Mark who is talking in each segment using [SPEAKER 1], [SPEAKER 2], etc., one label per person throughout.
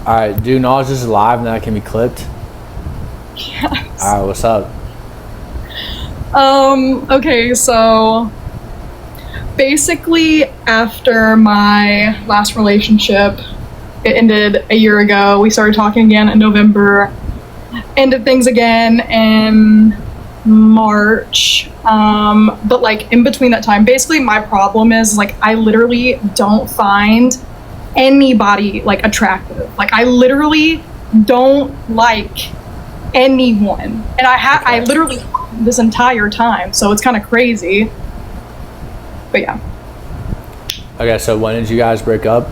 [SPEAKER 1] All right, do knowledge this is live and that can be clipped?
[SPEAKER 2] Yes.
[SPEAKER 1] All right, what's up?
[SPEAKER 2] Okay, so basically after my last relationship, it ended a year ago. We started talking again in November, ended things again in March. But like in between that time, basically my problem is like I literally don't find anybody like attractive. Like I literally don't like anyone. And I literally this entire time, so it's kind of crazy. But yeah.
[SPEAKER 1] Okay, so when did you guys break up?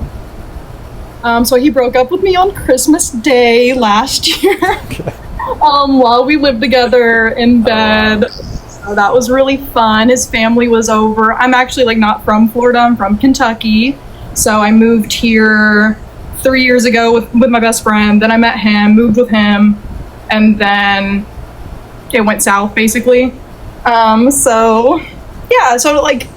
[SPEAKER 2] So he broke up with me on Christmas Day last year.
[SPEAKER 1] Okay.
[SPEAKER 2] While we lived together in bed. So that was really fun. His family was over. I'm actually like not from Florida, I'm from Kentucky. So I moved here 3 years ago with my best friend. Then I met him, moved with him, and then it went south basically. So yeah, so like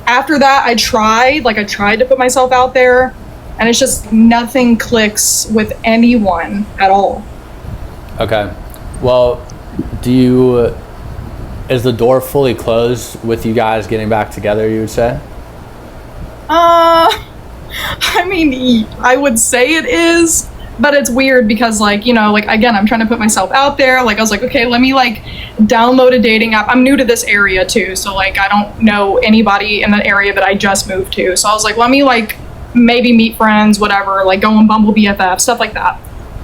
[SPEAKER 2] after that I tried to put myself out there, and it's just nothing clicks with anyone at all.
[SPEAKER 1] Okay. Well, is the door fully closed with you guys getting back together, you would say?
[SPEAKER 2] I mean, I would say it is, but it's weird because like, you know, like again, I'm trying to put myself out there. Like I was like, okay, let me like download a dating app. I'm new to this area too. So like, I don't know anybody in the area that I just moved to. So I was like, let me like maybe meet friends, whatever, like go on Bumble BFF, stuff like that.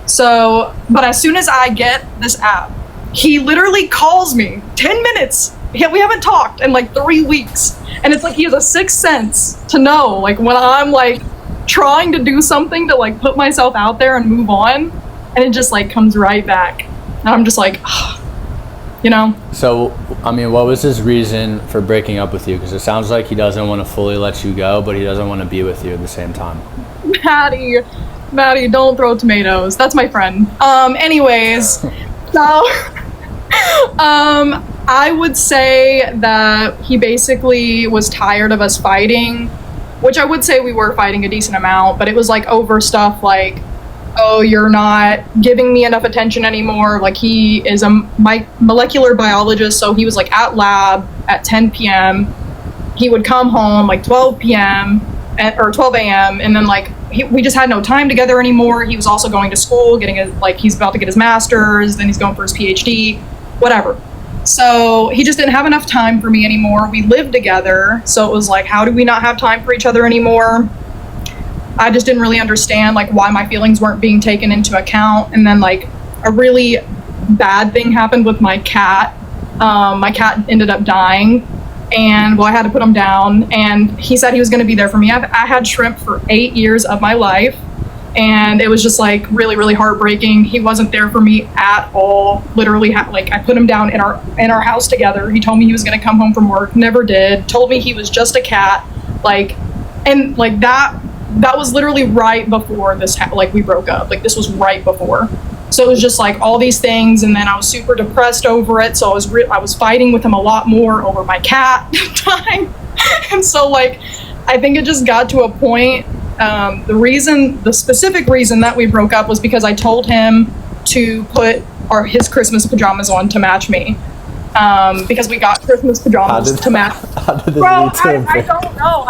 [SPEAKER 2] So, but as soon as I get this app, he literally calls me 10 minutes. We haven't talked in like 3 weeks. And it's like he has a sixth sense to know, like when I'm like trying to do something to like put myself out there and move on, and it just like comes right back. And I'm just like, you know?
[SPEAKER 1] So, I mean, what was his reason for breaking up with you? Because it sounds like he doesn't want to fully let you go, but he doesn't want to be with you at the same time.
[SPEAKER 2] Maddie, don't throw tomatoes. That's my friend. Anyways, so, I would say that he basically was tired of us fighting, which I would say we were fighting a decent amount, but it was like over stuff like, oh, you're not giving me enough attention anymore. Like he is a molecular biologist, so he was like at lab at 10 p.m. He would come home like 12 p.m. or 12 a.m. and then like we just had no time together anymore. He was also going to school, he's about to get his master's, then he's going for his PhD, whatever. So he just didn't have enough time for me anymore. We lived together, so it was like, how do we not have time for each other anymore? I just didn't really understand like why my feelings weren't being taken into account. And then like a really bad thing happened with my cat. My cat ended up dying, and well, I had to put him down, and he said he was going to be there for me. I had shrimp for 8 years of my life, and it was just like really, really heartbreaking. He wasn't there for me at all. Literally, like I put him down in our house together. He told me he was going to come home from work, never did. Told me he was just a cat, like, and like that was literally right before this like we broke up. Like this was right before. So it was just like all these things, and then I was super depressed over it. So I was fighting with him a lot more over my cat time. And so like I think it just got to a point. The specific reason that we broke up was because I told him to put his Christmas pajamas on to match me. Because we got Christmas pajamas to match.
[SPEAKER 1] How did this
[SPEAKER 2] Bro,
[SPEAKER 1] lead to
[SPEAKER 2] I don't know.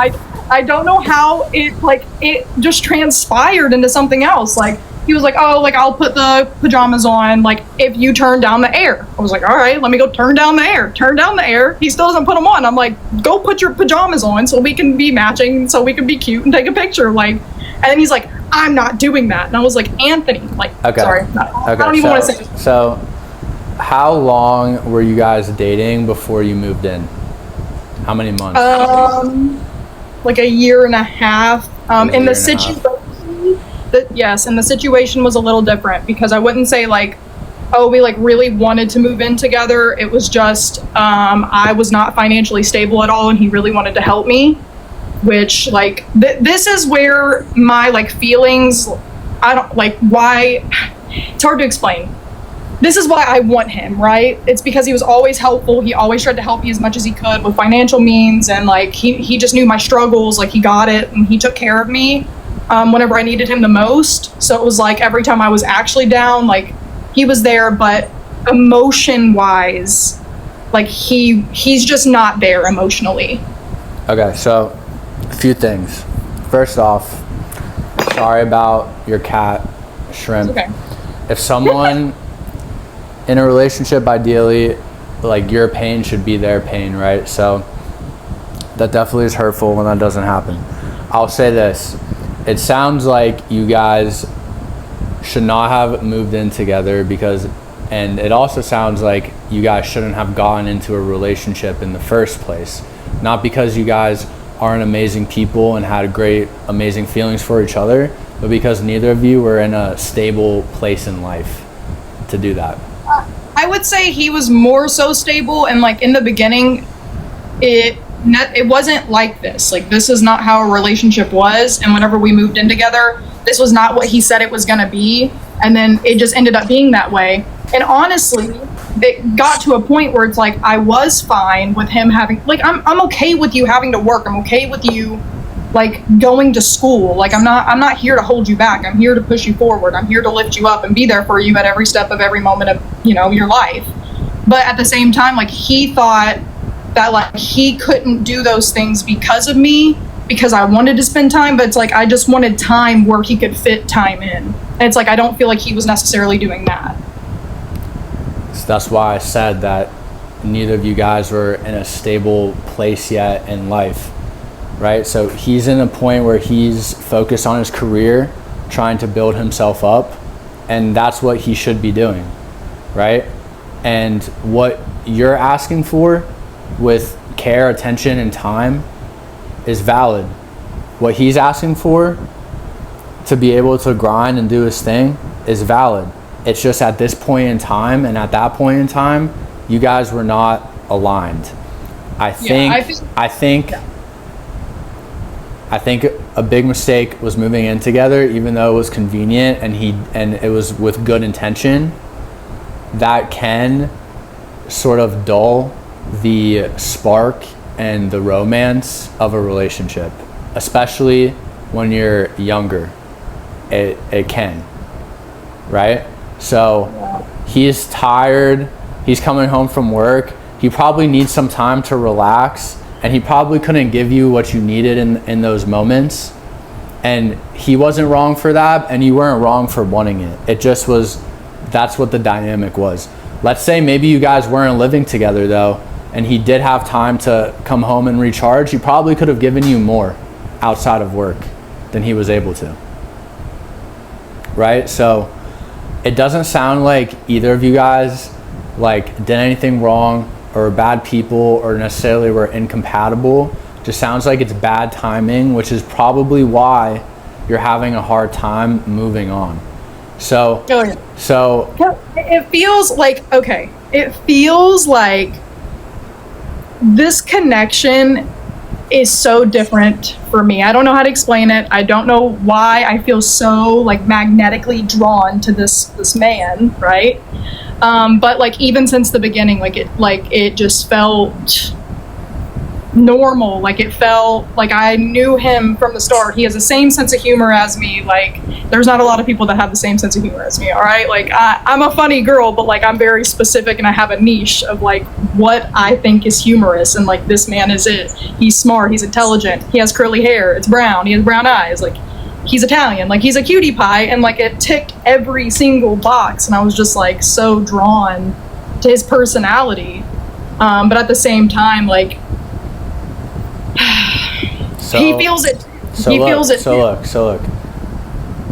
[SPEAKER 2] I don't know how it just transpired into something else. Like he was like, oh, like I'll put the pajamas on like if you turn down the air. I was like, all right, let me go turn down the air. He still doesn't put them on. I'm like, go put your pajamas on so we can be matching, so we can be cute and take a picture. Like, and then he's like, I'm not doing that. And I was like, Anthony, like,
[SPEAKER 1] Okay.
[SPEAKER 2] sorry, I don't even want to say.
[SPEAKER 1] So, how long were you guys dating before you moved in? How many months?
[SPEAKER 2] Like a year and a half. In the situation, and the situation was a little different because I wouldn't say like, oh, we like really wanted to move in together. It was just I was not financially stable at all, and he really wanted to help me. Which like this is where my like feelings. I don't like why. It's hard to explain. This is why I want him, right? It's because he was always helpful. He always tried to help me as much as he could with financial means, and like he just knew my struggles. Like he got it, and he took care of me. whenever I needed him the most. So it was like every time I was actually down, like he was there, but emotion wise, like he's just not there emotionally.
[SPEAKER 1] Okay, so a few things. First off, sorry about your cat, Shrimp.
[SPEAKER 2] It's okay.
[SPEAKER 1] If someone in a relationship, ideally, like your pain should be their pain, right? So that definitely is hurtful when that doesn't happen. I'll say this. It sounds like you guys should not have moved in together and it also sounds like you guys shouldn't have gotten into a relationship in the first place. Not because you guys aren't amazing people and had great, amazing feelings for each other, but because neither of you were in a stable place in life to do that.
[SPEAKER 2] I would say he was more so stable, and like in the beginning, it wasn't like this. Like this is not how a relationship was, and whenever we moved in together, this was not what he said it was gonna be, and then it just ended up being that way. And honestly, it got to a point where it's like I was fine with him having, like I'm okay with you having to work. I'm okay with you like going to school. Like I'm not here to hold you back. I'm here to push you forward. I'm here to lift you up and be there for you at every step of every moment of, your life. But at the same time, like he thought that like he couldn't do those things because of me, because I wanted to spend time, but it's like I just wanted time where he could fit time in. And it's like I don't feel like he was necessarily doing that.
[SPEAKER 1] So that's why I said that neither of you guys were in a stable place yet in life, right? So he's in a point where he's focused on his career, trying to build himself up, and that's what he should be doing, right? And what you're asking for with care, attention, and time is valid. What he's asking for to be able to grind and do his thing is valid. It's just at this point in time and at that point in time, you guys were not aligned. I think a big mistake was moving in together, even though it was convenient and it was with good intention. That can sort of dull the spark and the romance of a relationship, especially when you're younger. It can, right? So he's tired, he's coming home from work, he probably needs some time to relax, and he probably couldn't give you what you needed in those moments. And he wasn't wrong for that, and you weren't wrong for wanting it. It just was, that's what the dynamic was. Let's say maybe you guys weren't living together though, and he did have time to come home and recharge. He probably could have given you more outside of work than he was able to, right? So it doesn't sound like either of you guys like did anything wrong or bad people or necessarily were incompatible. Just sounds like it's bad timing, which is probably why you're having a hard time moving on. So
[SPEAKER 2] it feels like, okay, it feels like this connection is so different for me. I don't know how to explain it. I don't know why I feel so like magnetically drawn to this man, right? But like even since the beginning, it just felt normal. Like it felt like I knew him from the start. He has the same sense of humor as me. Like there's not a lot of people that have the same sense of humor as me. All right, like I'm a funny girl, but like I'm very specific and I have a niche of like what I think is humorous, and like this man is it. He's smart, he's intelligent, he has curly hair, it's brown, he has brown eyes, like he's Italian, like he's a cutie pie, and like it ticked every single box, and I was just like so drawn to his personality. But at the same time, like he feels it.
[SPEAKER 1] Look.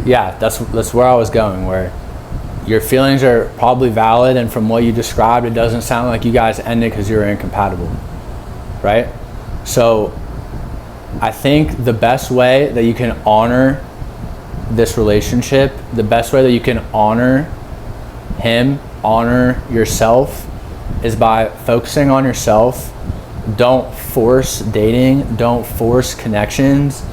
[SPEAKER 1] Yeah, that's where I was going, where your feelings are probably valid, and from what you described, it doesn't sound like you guys ended because you were incompatible, right? So I think the best way that you can honor this relationship, the best way that you can honor him, honor yourself, is by focusing on yourself. Don't force dating, don't force connections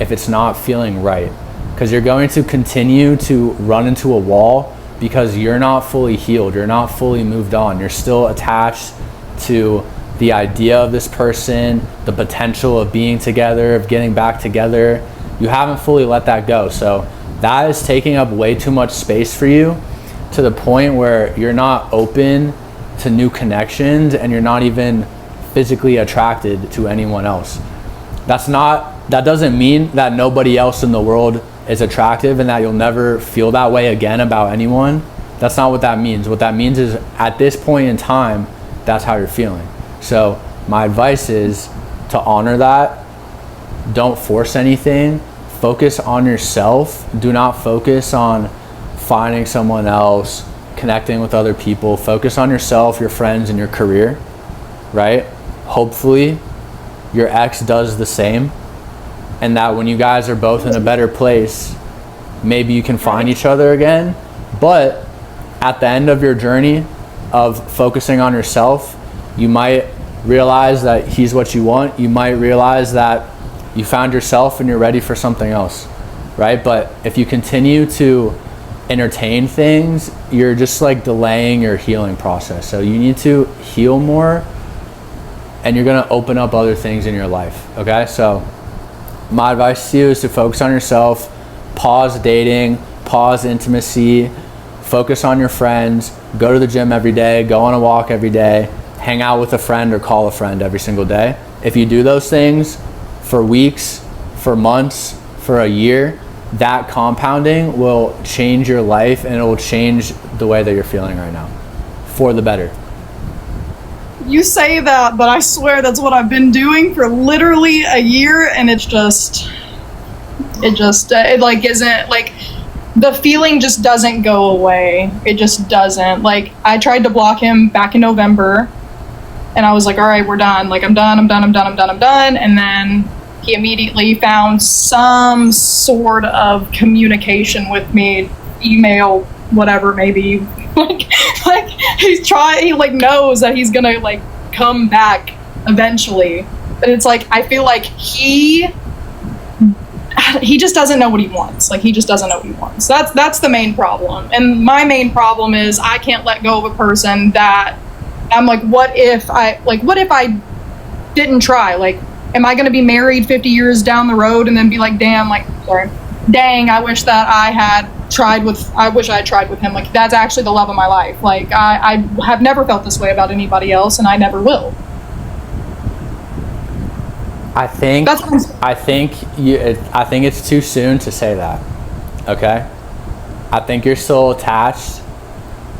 [SPEAKER 1] if it's not feeling right, because you're going to continue to run into a wall because you're not fully healed, you're not fully moved on, you're still attached to the idea of this person, the potential of being together, of getting back together, You haven't fully let that go. So that is taking up way too much space for you, to the point where you're not open to new connections and you're not even physically attracted to anyone else. That doesn't mean that nobody else in the world is attractive and that you'll never feel that way again about anyone. That's not what that means. What that means is, at this point in time, that's how you're feeling. So my advice is to honor that. Don't force anything. Focus on yourself. Do not focus on finding someone else, connecting with other people. Focus on yourself, your friends, and your career, right? Hopefully your ex does the same, and that when you guys are both in a better place, maybe you can find each other again. But at the end of your journey of focusing on yourself, you might realize that he's what you want. You might realize that you found yourself and you're ready for something else, right? But if you continue to entertain things, you're just like delaying your healing process. So you need to heal more, and you're gonna open up other things in your life, okay? So my advice to you is to focus on yourself, pause dating, pause intimacy, focus on your friends, go to the gym every day, go on a walk every day, hang out with a friend or call a friend every single day. If you do those things for weeks, for months, for a year, that compounding will change your life, and it will change the way that you're feeling right now for the better.
[SPEAKER 2] You say that, but I swear that's what I've been doing for literally a year, and it like isn't, like, the feeling just doesn't go away. It just doesn't. Like, I tried to block him back in November, and I was like, all right, we're done. Like, I'm done. And then he immediately found some sort of communication with me, email, whatever, maybe. like he like knows that he's gonna like come back eventually. But it's like, I feel like he just doesn't know what he wants. Like, he just doesn't know what he wants. That's the main problem. And my main problem is I can't let go of a person that I'm like, what if I didn't try? Like, am I going to be married 50 years down the road and then be like, dang, I wish that I had tried with him. Like, that's actually the love of my life. Like, I have never felt this way about anybody else, and I never will.
[SPEAKER 1] I think it's too soon to say that. Okay? I think you're still attached.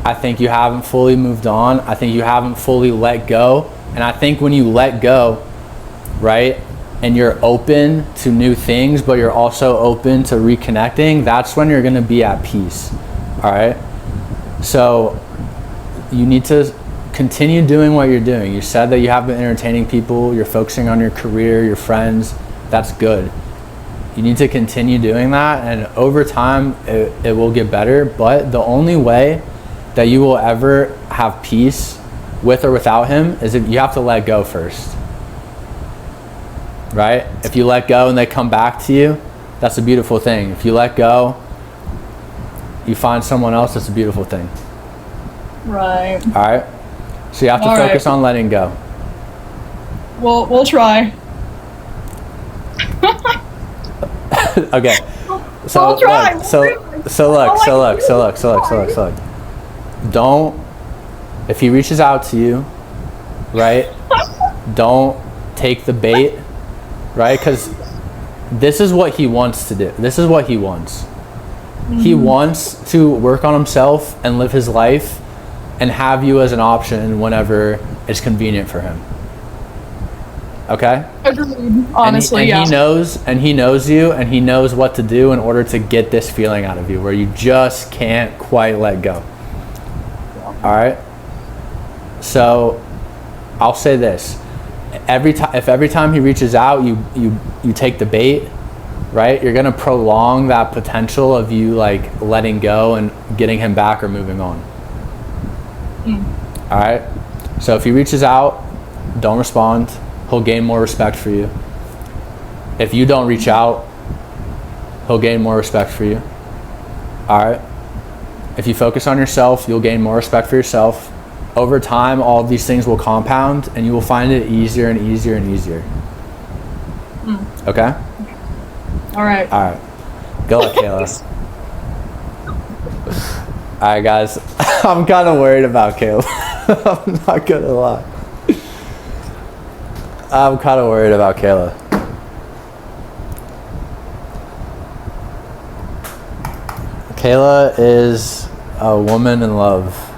[SPEAKER 1] I think you haven't fully moved on. I think you haven't fully let go. And I think when you let go, right, and you're open to new things, but you're also open to reconnecting, that's when you're gonna be at peace. All right? So you need to continue doing what you're doing. You said that you have been entertaining people, you're focusing on your career, your friends. That's good. You need to continue doing that, and over time it will get better. But the only way that you will ever have peace with or without him is if you have to let go first, right? If you let go and they come back to you, that's a beautiful thing. If you let go, you find someone else, that's a beautiful thing.
[SPEAKER 2] Right.
[SPEAKER 1] All right? So you have to focus on letting go.
[SPEAKER 2] We'll try.
[SPEAKER 1] Okay. So
[SPEAKER 2] We'll try.
[SPEAKER 1] Look. Don't, if he reaches out to you, right? Don't take the bait, right? Because this is what he wants to do. This is what he wants. He wants to work on himself and live his life and have you as an option whenever it's convenient for him. Okay?
[SPEAKER 2] Agreed. Honestly,
[SPEAKER 1] He knows you, and he knows what to do in order to get this feeling out of you where you just can't quite let go. All right? So I'll say this. If every time he reaches out, you take the bait, right? You're going to prolong that potential of you like letting go and getting him back or moving on. All right? So if he reaches out, don't respond. He'll gain more respect for you. If you don't reach out, he'll gain more respect for you. All right? If you focus on yourself, you'll gain more respect for yourself. Over time, all of these things will compound, and you will find it easier and easier and easier. Okay?
[SPEAKER 2] All right.
[SPEAKER 1] All right. Go ahead, Kayla. All right, guys. I'm kind of worried about Caleb. I'm not gonna lie. I'm kind of worried about Kayla. Kayla is a woman in love.